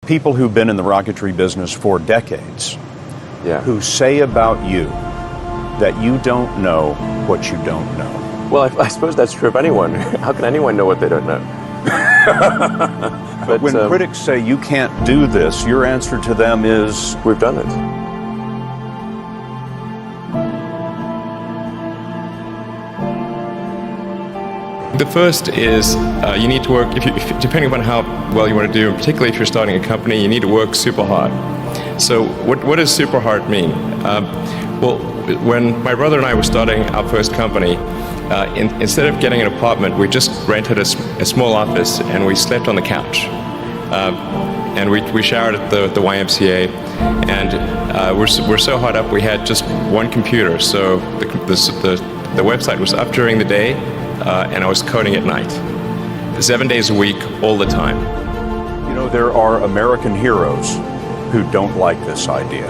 people who've been in the rocketry business for decades, Yeah. who say about you that you don't know what you don't know. Well, I suppose that's true of anyone. How can anyone know what they don't know? But when critics say you can't do this, your answer to them is, we've done it. The first is you need to work, depending upon how well you want to do, particularly if you're starting a company, you need to work super hard. So what does super hard mean? Well, when my brother and I were starting our first company, instead of getting an apartment, we just rented a small office and we slept on the couch. And we showered at the YMCA, and we're so hot up we had just one computer, so the website was up during the day, and I was coding at night, 7 days a week, all the time. you know, there are American heroes who don't like this idea.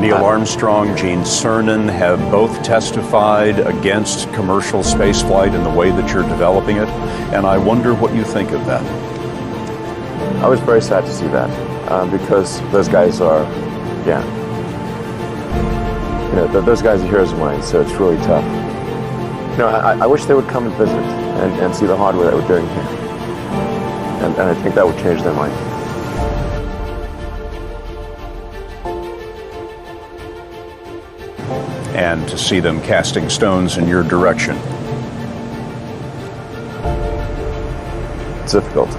Neil Armstrong, Gene Cernan have both testified against commercial spaceflight in the way that you're developing it, and I wonder what you think of that. I was very sad to see that, because those guys are, those guys are heroes of mine, so it's really tough. I wish they would come and visit and see the hardware that we're doing here. And I think that would change their mind. And to see them casting stones in your direction. It's difficult.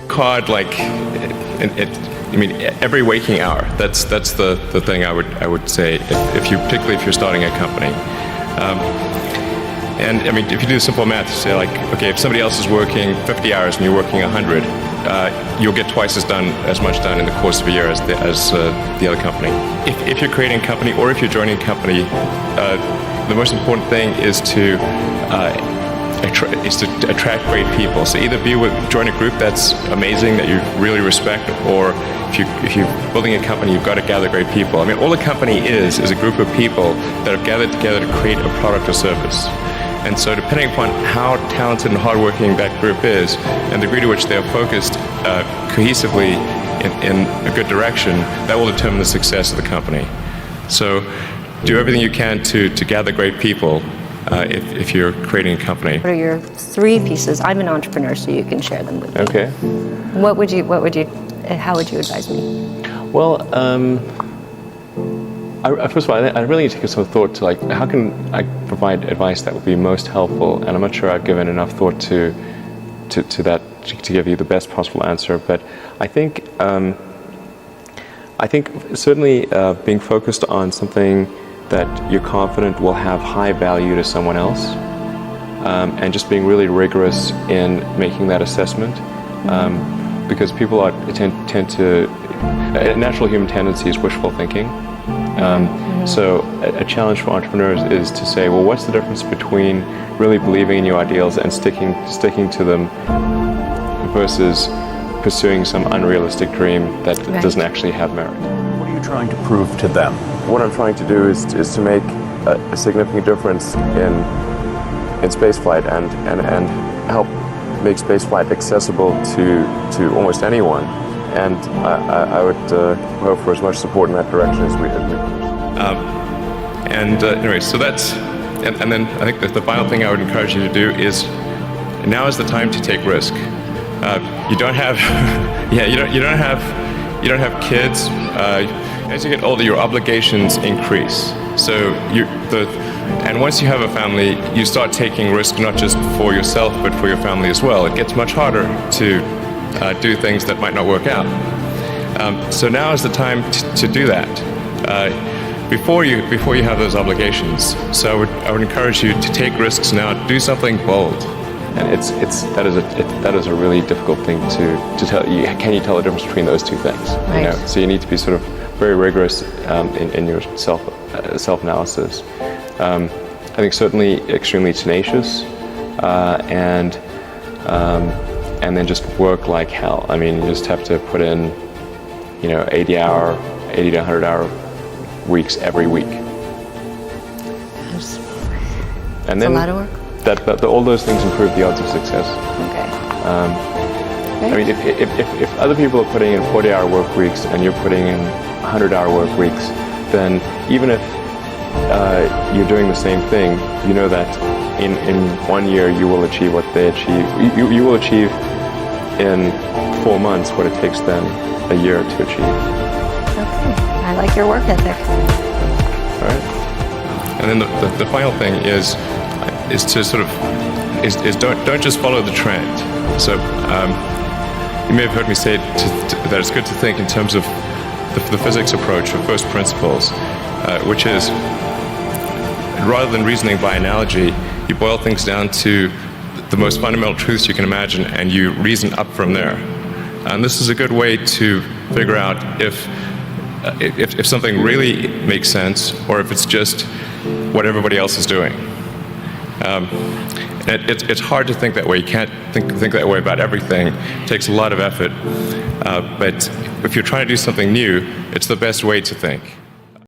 Hard, every waking hour. That's the thing I would say particularly if you're starting a company. And if you do simple math, say okay, if somebody else is working 50 hours and you're working 100, you'll get twice as much done in the course of a year as the other company. If you're creating a company or if you're joining a company, the most important thing is to attract great people. So either join a group that's amazing that you really respect, or if you're building a company, you've got to gather great people. All a company is a group of people that have gathered together to create a product or service. And so depending upon how talented and hardworking that group is, and the degree to which they are focused cohesively in a good direction, that will determine the success of the company. So do everything you can to gather great people if you're creating a company. What are your 3 pieces? I'm an entrepreneur, so you can share them with me. Okay. How would you advise me? Well, first of all, I really need to give some thought to how can I provide advice that would be most helpful, and I'm not sure I've given enough thought to that to give you the best possible answer. But I think certainly being focused on something that you're confident will have high value to someone else, and just being really rigorous in making that assessment, because people tend to, a natural human tendency is wishful thinking. So a challenge for entrepreneurs is to say, well, what's the difference between really believing in your ideals and sticking to them versus pursuing some unrealistic dream that doesn't actually have merit? What are you trying to prove to them? What I'm trying to do is to make a significant difference in spaceflight and help make spaceflight accessible to almost anyone. And I would hope for as much support in that direction as we can. Anyway, so that's, and then I think that the final thing I would encourage you to do is, now is the time to take risk. You don't have, you don't have kids. As you get older, your obligations increase. So and once you have a family, you start taking risk not just for yourself but for your family as well. It gets much harder to do things that might not work out. So now is the time to do that before you have those obligations. So I would encourage you to take risks now. Do something bold. And that is a really difficult thing to tell. Can you tell the difference between those two things? Right. So you need to be sort of very rigorous in your self-analysis. I think certainly extremely tenacious, and then just work like hell. You just have to put in, 80 to 100 hour weeks every week. That's a lot of work. all those things improve the odds of success. Okay. I mean, if other people are putting in 40-hour work weeks and you're putting in 100-hour work weeks, then even if you're doing the same thing, you know that in 1 year you will achieve what they achieve. You will achieve in 4 months what it takes them a year to achieve. Okay. I like your work ethic. All right. And then the final thing is to sort of don't just follow the trend. So you may have heard me say that it's good to think in terms of the physics approach of first principles, which is rather than reasoning by analogy, you boil things down to the most fundamental truths you can imagine, and you reason up from there. And this is a good way to figure out if something really makes sense, or if it's just what everybody else is doing. It's hard to think that way. You can't think that way about everything. It takes a lot of effort. But if you're trying to do something new, it's the best way to think.